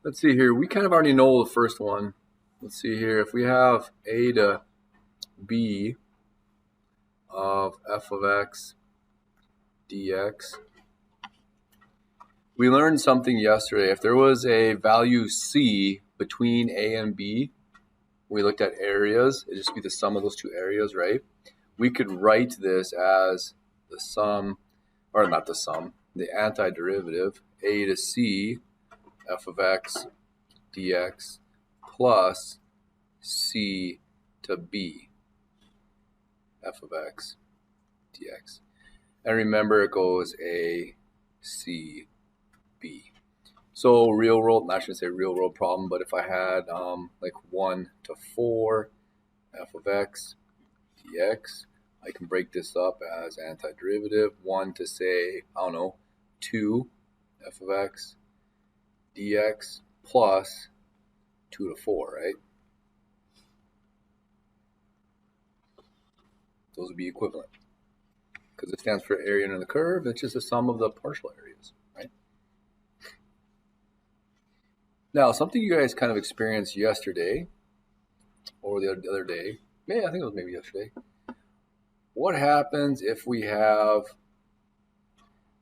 Let's see here. We kind of already know the first one. Let's see here. If we have a to b of f of x dx, we learned something yesterday. If there was a value c between a and b, we looked at areas. It'd just be the sum of those two areas, right? We could write this as the sum, or not the sum, the antiderivative, a to c f of x dx plus c to b f of x dx. And remember, it goes a, c, b. So real world, I shouldn't say real world problem, but if I had like 1 to 4 f of x dx, I can break this up as antiderivative 1 to, say, I don't know, 2 f of x dx plus 2 to 4, right? Those would be equivalent because it stands for area under the curve. It's just the sum of the partial areas, right? Now, something you guys kind of experienced yesterday or the other day, I think it was maybe yesterday. What happens if we have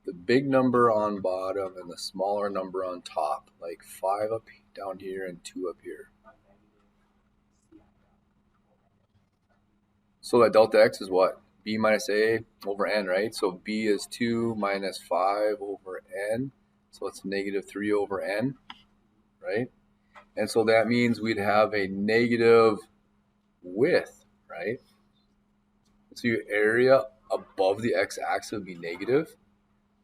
the big number on bottom and the smaller number on top, like 5 up down here and 2 up here? So that delta x is what? B minus a over n, right? So b is 2 minus 5 over n. So it's negative 3 over n, right? And so that means we'd have a negative width, right? So your area above the x-axis would be negative.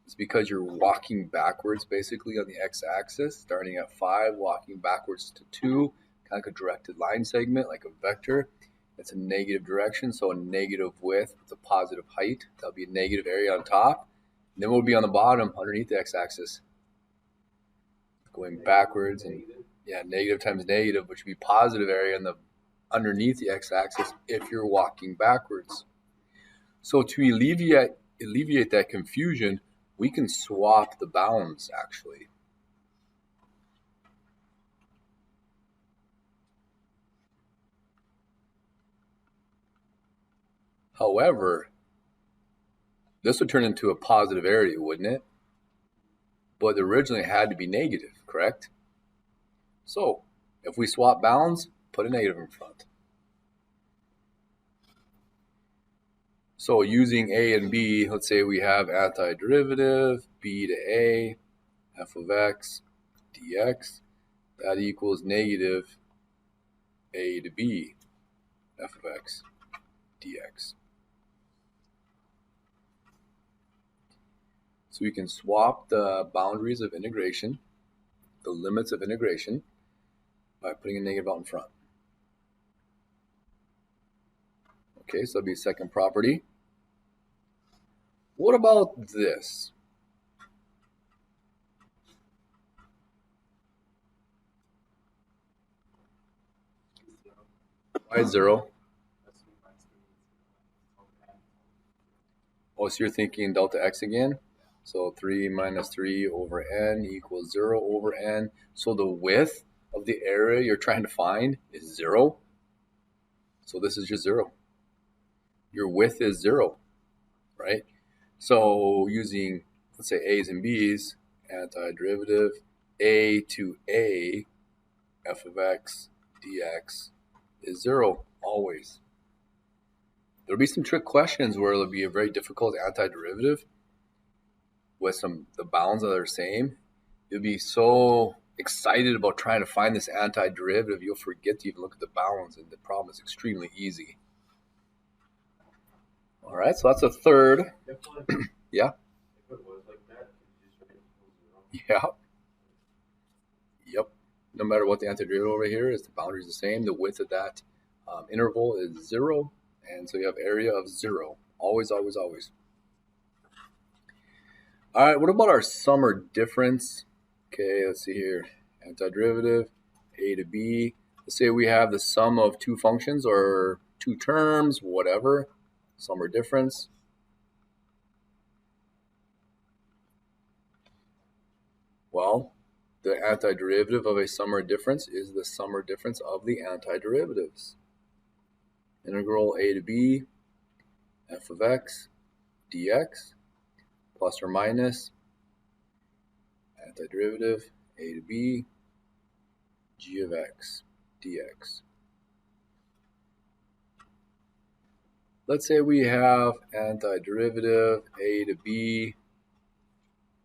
It's because you're walking backwards basically on the x-axis, starting at 5, walking backwards to 2, kind of like a directed line segment, like a vector. It's a negative direction, so a negative width with a positive height. That'll be a negative area on top. And then we'll be on the bottom underneath the x-axis, going backwards, and negative times negative, which would be positive area in the underneath the x-axis if you're walking backwards. So to alleviate that confusion, we can swap the bounds actually. However, this would turn into a positive area, wouldn't it? But originally it had to be negative, correct? So if we swap bounds, put a negative in front. So using a and b, let's say we have antiderivative, b to a, f of x dx, that equals negative a to b, f of x dx. So we can swap the boundaries of integration, the limits of integration, by putting a negative out in front. Okay, so that'll be a second property. What about this? Why 0? Oh, so you're thinking delta x again? So 3 minus 3 over n equals 0 over n. So the width of the area you're trying to find is 0. So this is just 0. Your width is 0, right? So using, let's say, a's and b's, antiderivative, a to a, f of x dx is 0, always. There'll be some trick questions where it'll be a very difficult antiderivative with the bounds that are the same. You'll be so excited about trying to find this antiderivative, you'll forget to even look at the bounds, and the problem is extremely easy. All right, so that's a third. Yeah. If it was like that, you just write it equals 0. Yeah. Yep. No matter what the antiderivative over here is, the boundary is the same. The width of that interval is 0, and so you have area of 0. Always, always, always. All right, what about our sum or difference? Okay, let's see here. Antiderivative, a to b. Let's say we have the sum of two functions or two terms, whatever. Sum or difference. Well, The antiderivative of a sum or difference is the sum or difference of the antiderivatives. Integral a to b f of x dx plus or minus antiderivative a to b g of x dx. Let's say we have antiderivative a to b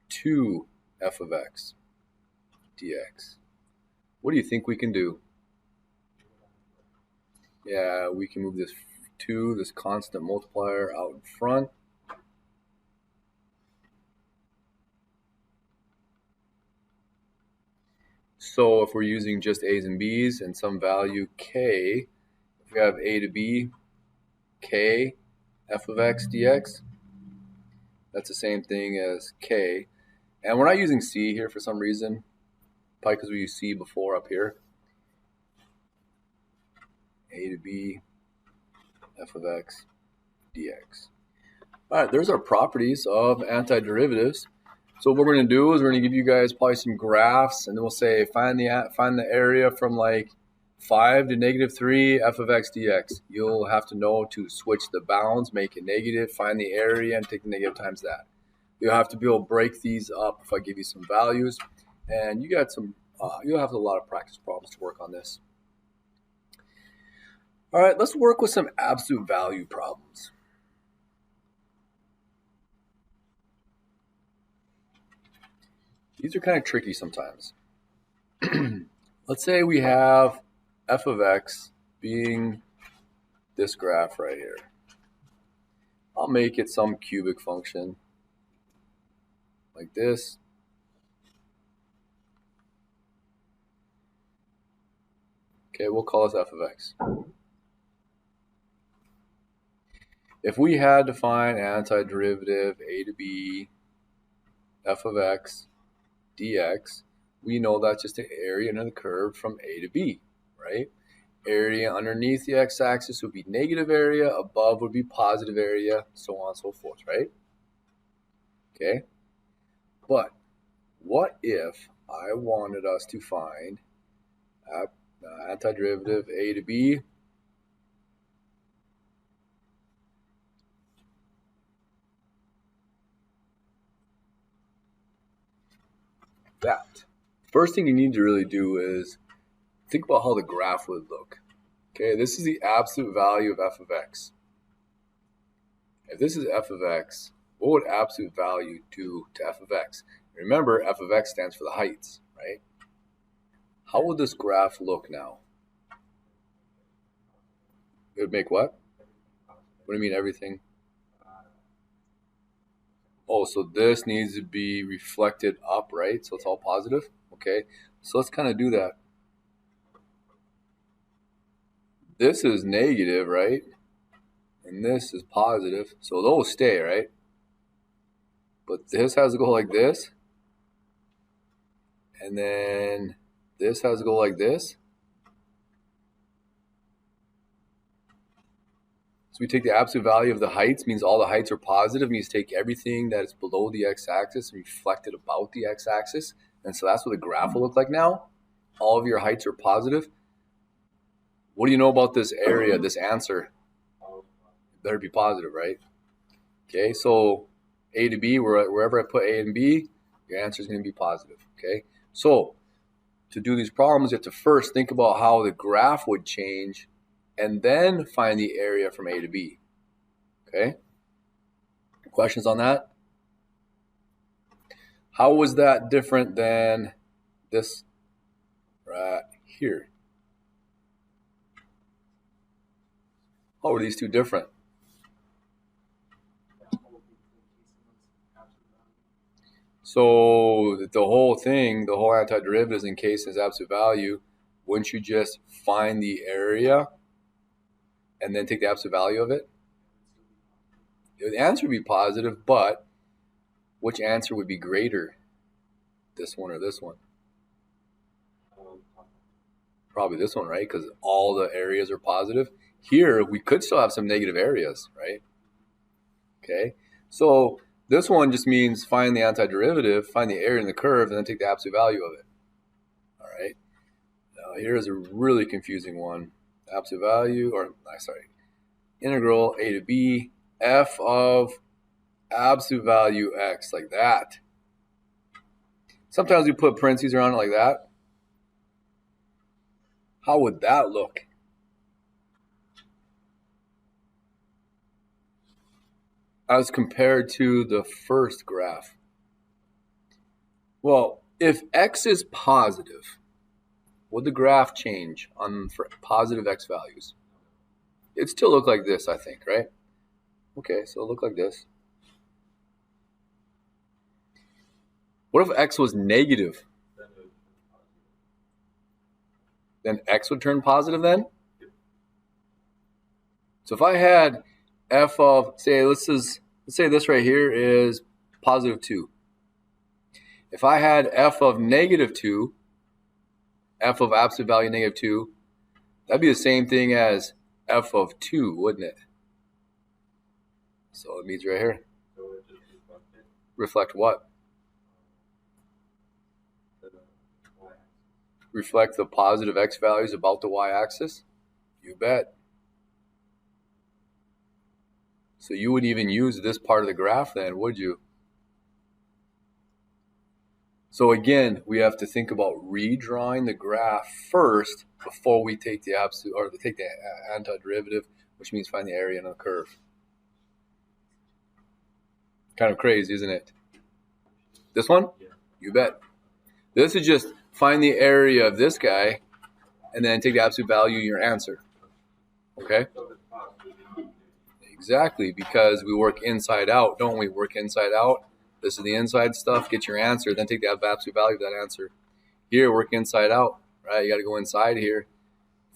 2 f of x dx. What do you think we can do? Yeah, we can move this 2, this constant multiplier, out in front. So if we're using just a's and b's and some value k, if we have a to b k f of x dx, that's the same thing as k. And we're not using c here for some reason, probably because we used c before up here. A to b f of x dx. All right, there's our properties of antiderivatives. So what we're going to do is we're going to give you guys probably some graphs, and then we'll say find the area from like 5 to -3 f of x dx. You'll have to know to switch the bounds, make it negative, find the area, and take the negative times that. You'll have to be able to break these up if I give you some values, and you got some. You'll have a lot of practice problems to work on this. All right, let's work with some absolute value problems. These are kind of tricky sometimes. Let's say we have f of x being this graph right here. I'll make it some cubic function like this. Okay, we'll call this f of x. If we had to find antiderivative a to b f of x dx, we know that's just the area under the curve from a to b, right? Area underneath the x-axis would be negative area, above would be positive area, so on and so forth, right? Okay, but what if I wanted us to find antiderivative a to b that? First thing you need to really do is think about how the graph would look. Okay, this is the absolute value of f of x. If this is f of x, what would absolute value do to f of x? Remember, f of x stands for the heights, right? How would this graph look now? It would make what? What do you mean everything? Oh, so this needs to be reflected up, right? So it's all positive? Okay, so let's kind of do that. This is negative, right? And this is positive, so those stay, right? But this has to go like this. And then this has to go like this. So we take the absolute value of the heights, means all the heights are positive, means take everything that is below the x-axis and reflect it about the x-axis. And so that's what the graph will look like now. All of your heights are positive. What do you know about this area, this answer? It better be positive, right? Okay, so a to b, wherever I put a and b, your answer is going to be positive, okay? So to do these problems, you have to first think about how the graph would change and then find the area from a to b, okay? Questions on that? How was that different than this right here? How are these two different? So the whole thing, the whole antiderivative is in case it's absolute value. Wouldn't you just find the area and then take the absolute value of it? The answer would be positive, but which answer would be greater? This one or this one? Probably this one, right? Because all the areas are positive. Here, we could still have some negative areas, right? Okay, so this one just means find the antiderivative, find the area in the curve, and then take the absolute value of it. Here's a really confusing one. Absolute value, or sorry, integral a to b f of absolute value x, like that. Sometimes we put parentheses around it like that. How would that look? As compared to the first graph. Well, if x is positive, would the graph change on for positive x values? It'd still look like this, I think, right? Okay, so it'll look like this. What if x was negative? Then x would turn positive then? So if I had f of, say, let's say this right here is positive 2. If I had f of negative 2, f of absolute value negative 2, that'd be the same thing as f of 2, wouldn't it? So it means right here. Reflect what? Reflect the positive x values about the y-axis? You bet. So you wouldn't even use this part of the graph then, would you? So again, we have to think about redrawing the graph first before we take the absolute, or take the antiderivative, which means find the area in the curve. Kind of crazy, isn't it? This one? Yeah. You bet. This is just find the area of this guy and then take the absolute value in your answer. Okay? Exactly, because we work inside out, don't we? Work inside out. This is the inside stuff. Get your answer, then take the absolute value of that answer. Here, work inside out, right? You got to go inside here.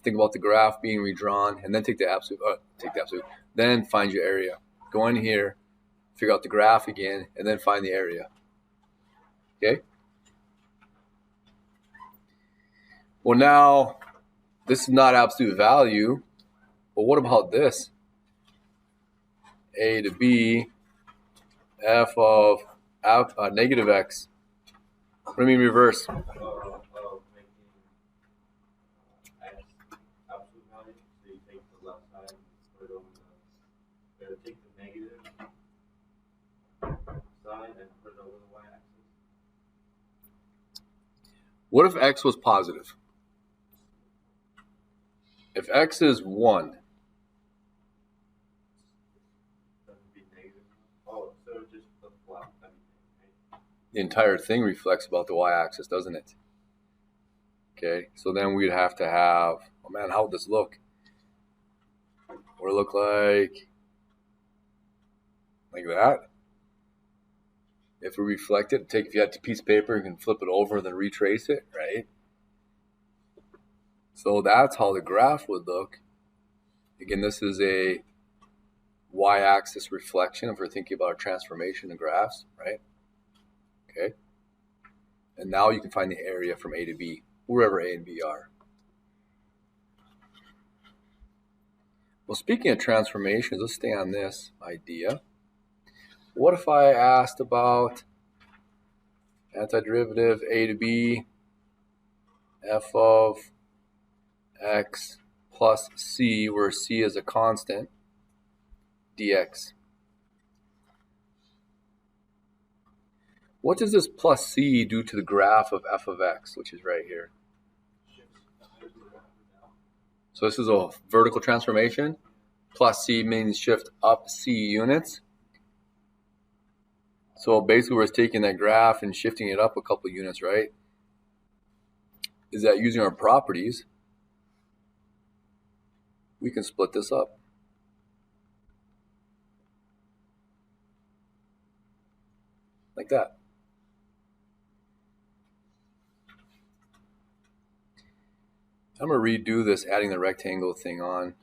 Think about the graph being redrawn, and then take the absolute. Then find your area. Go in here, figure out the graph again, and then find the area. Okay? Well, now, this is not absolute value, but what about this? A to B, f of negative x. What do you mean reverse? Making x absolute value, so you take the left side and put it over take the negative side and put it over the y-axis. What if x was positive? If x is 1, That would be negative. Oh, so just flip-flop everything, right? the entire thing reflects about the y-axis, doesn't it? Okay, so then we'd have to have, oh man, how would this look? Would it look like that? If we reflect it, if you had a piece of paper, you can flip it over and then retrace it, right? So that's how the graph would look. Again, this is a y-axis reflection if we're thinking about a transformation in graphs, right? Okay. And now you can find the area from A to B, wherever A and B are. Well, speaking of transformations, let's stay on this idea. What if I asked about antiderivative A to B, f of x plus c, where c is a constant, dx? What does this plus c do to the graph of f of x, which is right here? So this is a vertical transformation. Plus c means shift up c units. So basically we're taking that graph and shifting it up a couple units, right? Is that using our properties, we can split this up. Like that. I'm going to redo this, adding the rectangle thing on,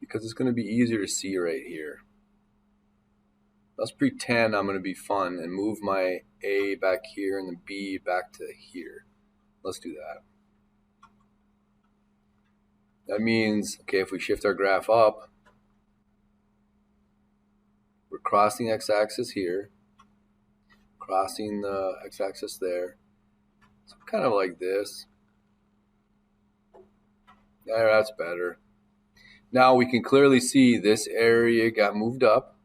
because it's going to be easier to see right here. Let's pretend I'm going to be fun and move my A back here and the B back to here. Let's do that. That means, okay, if we shift our graph up, we're crossing the x-axis here, crossing the x-axis there. So kind of like this. There, that's better. Now we can clearly see this area got moved up.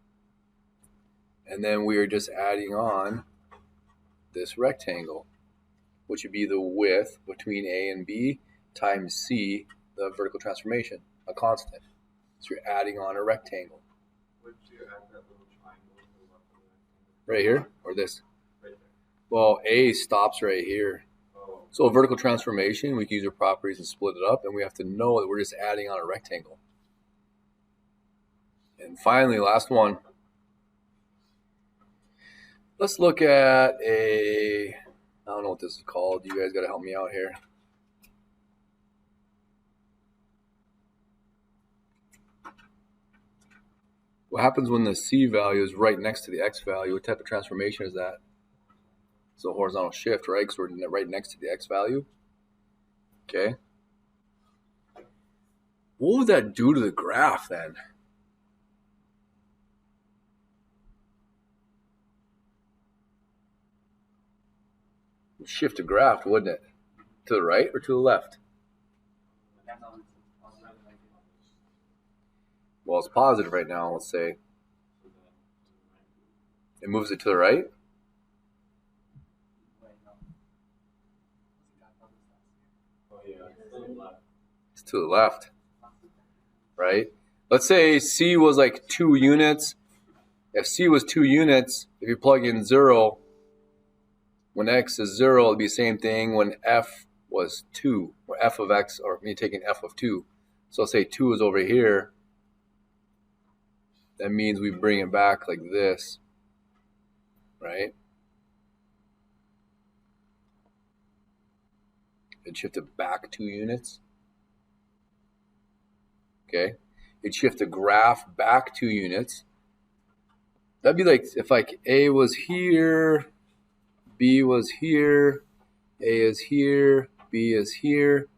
And then we are just adding on this rectangle, which would be the width between A and B times C, the vertical transformation, a constant. So you're adding on a rectangle. Would you add that little triangle to the left of the rectangle? Right here, or this? Right there. Well, A stops right here. Oh. So a vertical transformation, we can use our properties and split it up, and we have to know that we're just adding on a rectangle. And finally, last one. Let's look at I don't know what this is called. You guys got to help me out here. What happens when the C value is right next to the X value? What type of transformation is that? It's a horizontal shift, right? Because we're right next to the X value. Okay. What would that do to the graph then? Shift the graph, wouldn't it? To the right or to the left? Well, it's positive right now, let's say. It moves it to the right? Oh, yeah. It's to the left, right? Let's say C was like 2 units. If C was 2 units, if you plug in 0, when X is 0, it'd be the same thing when F was 2, or F of X, or you're taking F of 2. So let's say 2 is over here. That means we bring it back like this, right? It shifted back 2 units. Okay, it shift the graph back 2 units. That'd be like if like A was here, B was here, A is here, B is here.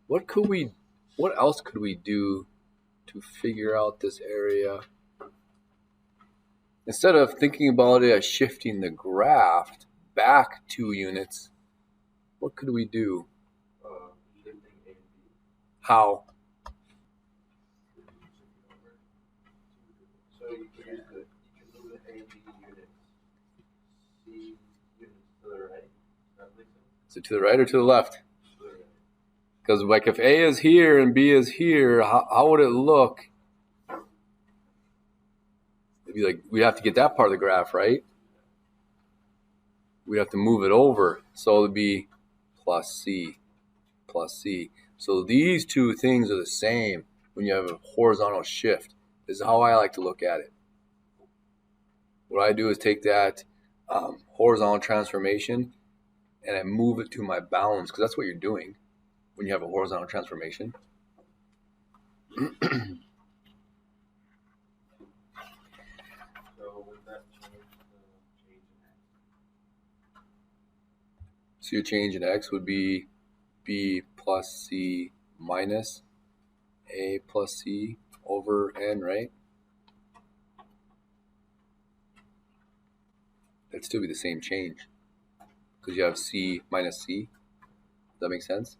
What else could we do to figure out this area? Instead of thinking about it as shifting the graph back 2 units, what could we do? Shifting A and B. How? So you can use you can move the A and B units, C units to the right. Does that make sense? Is it to the right or to the left? To the right. Because like if A is here and B is here, how would it look? It'd be like we have to get that part of the graph, right? We'd have to move it over. So it'd be plus C, plus C. So these two things are the same when you have a horizontal shift. This is how I like to look at it. What I do is take that horizontal transformation and I move it to my bounds, because that's what you're doing when you have a horizontal transformation. So would that change the change in X? So your change in X would be B plus C minus A plus C over N, right? That'd still be the same change because you have C minus C. Does that make sense?